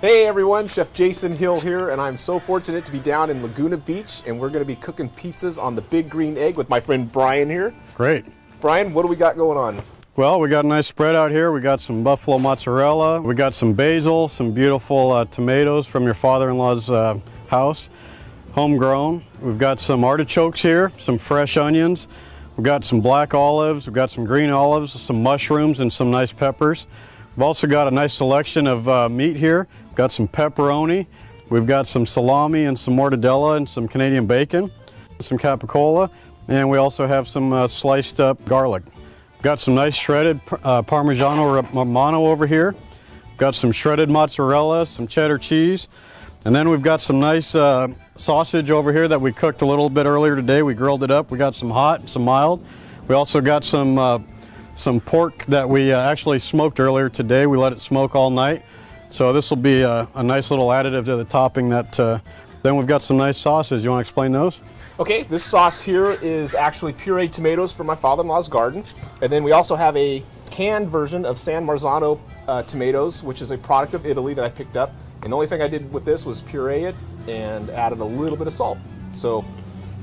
Hey everyone, Chef Jason Hill here, and I'm so fortunate to be down in Laguna Beach, and we're going to be cooking pizzas on the Big Green Egg with my friend Brian here. Great. Brian, what do we got going on? Well, we got a nice spread out here. We got some buffalo mozzarella. We got some basil, some beautiful tomatoes from your father-in-law's house, homegrown. We've got some artichokes here, some fresh onions. We've got some black olives. We've got some green olives, some mushrooms, and some nice peppers. We've also got a nice selection of meat here. We've got some pepperoni. We've got some salami and some mortadella and some Canadian bacon, some capicola, and we also have some sliced up garlic. Got some nice shredded Parmigiano Romano over here. Got some shredded mozzarella, some cheddar cheese, and then we've got some nice sausage over here that we cooked a little bit earlier today. We grilled it up. We got some hot and some mild. We also got some pork that we actually smoked earlier today. We let it smoke all night. So this will be a nice little additive to the topping. Then we've got some nice sauces. You want to explain those? Okay, this sauce here is actually pureed tomatoes from my father-in-law's garden. And then we also have a canned version of San Marzano tomatoes, which is a product of Italy that I picked up. And the only thing I did with this was puree it and added a little bit of salt. So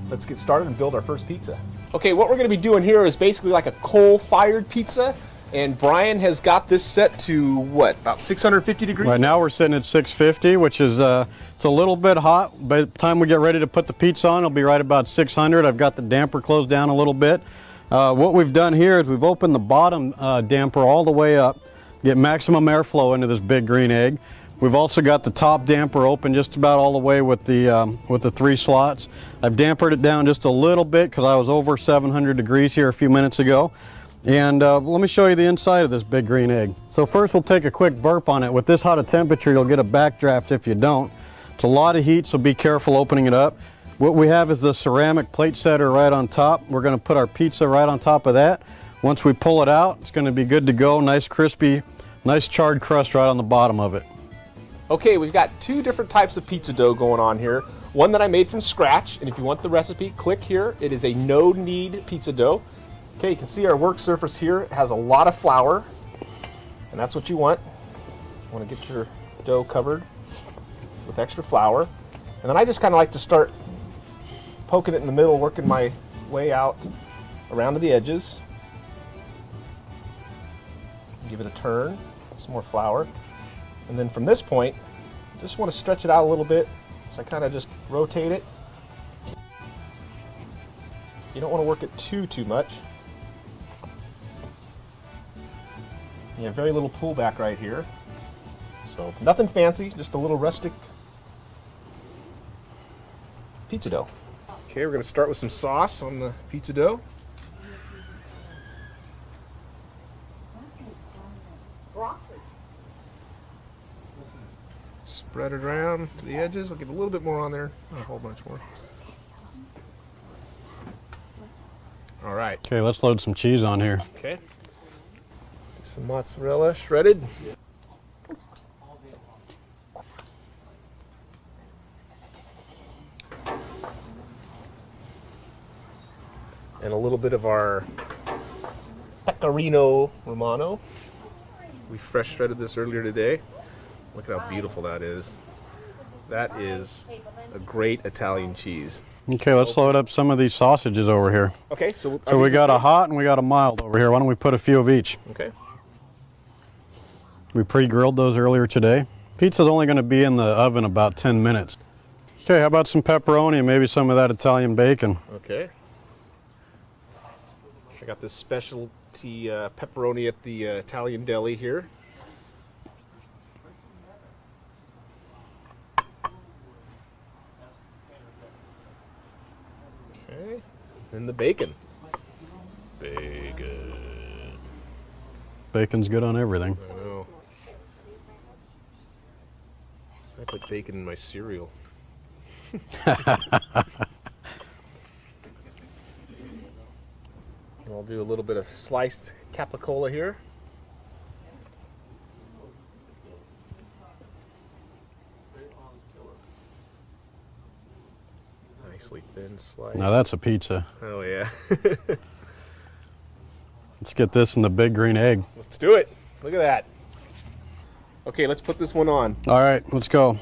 let's get started and build our first pizza. Okay, what we're going to be doing here is basically like a coal-fired pizza, and Brian has got this set to, what, about 650 degrees? Right now we're sitting at 650, which is it's a little bit hot. By the time we get ready to put the pizza on, it'll be right about 600. I've got the damper closed down a little bit. What we've done here is we've opened the bottom damper all the way up, get maximum airflow into this Big Green Egg. We've also got the top damper open just about all the way with the 3 slots. I've dampered it down just a little bit because I was over 700 degrees here a few minutes ago. And let me show you the inside of this Big Green Egg. So first we'll take a quick burp on it. With this hot a temperature, you'll get a backdraft if you don't. It's a lot of heat, so be careful opening it up. What we have is the ceramic plate setter right on top. We're going to put our pizza right on top of that. Once we pull it out, it's going to be good to go. Nice crispy, nice charred crust right on the bottom of it. Okay, we've got 2 different types of pizza dough going on here. One that I made from scratch, and if you want the recipe, click here. It is a no-knead pizza dough. Okay, you can see our work surface here has a lot of flour, and that's what you want. You want to get your dough covered with extra flour. And then I just kind of like to start poking it in the middle, working my way out around to the edges. Give it a turn, some more flour. And then from this point, just want to stretch it out a little bit. So I kind of just rotate it. You don't want to work it too much. You have very little pullback right here. So nothing fancy, just a little rustic pizza dough. Okay, we're going to start with some sauce on the pizza dough. Spread it around to the edges. I'll get a little bit more on there, not a whole bunch more. All right. Okay, let's load some cheese on here. Okay. Some mozzarella shredded. And a little bit of our pecorino romano. We fresh shredded this earlier today. Look at how beautiful that is. That is a great Italian cheese. Okay, let's load up some of these sausages over here. Okay, so we got a hot and we got a mild over here. Why don't we put a few of each? Okay. We pre-grilled those earlier today. Pizza's only going to be in the oven about 10 minutes. Okay, how about some pepperoni and maybe some of that Italian bacon? Okay. I got this specialty pepperoni at the Italian deli here. Okay, and the bacon. Bacon. Bacon's good on everything. I know. I put bacon in my cereal. I'll do a little bit of sliced capicola here. Nicely thin slice. Now that's a pizza. Oh yeah. Let's get this in the Big Green Egg. Let's do it. Look at that. Okay, let's put this one on. All right, let's go.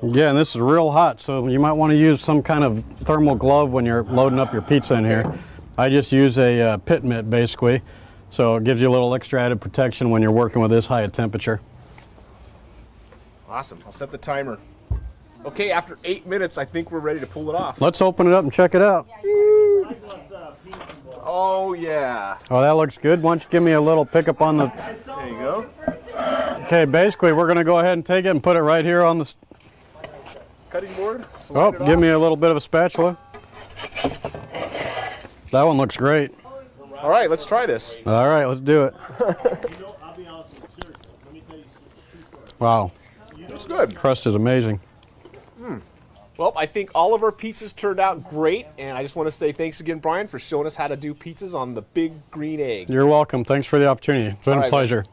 Yeah, and this is real hot, so you might want to use some kind of thermal glove when you're loading up your pizza in here. I just use a pit mitt, basically, so it gives you a little extra added protection when you're working with this high a temperature. Awesome. I'll set the timer. Okay, after 8 minutes, I think we're ready to pull it off. Let's open it up and check it out. Oh, yeah. Oh, that looks good. Why don't you give me a little pickup on the... There you go. Okay, basically, we're going to go ahead and take it and put it right here on the... Cutting board. Oh, give me a little bit of a spatula. That one looks great. All right, let's try this. All right, let's do it. Wow. It's good. Crust is amazing. Well, I think all of our pizzas turned out great, and I just want to say thanks again, Brian, for showing us how to do pizzas on the big green egg. You're welcome. Thanks for the opportunity. It's been All a right, pleasure.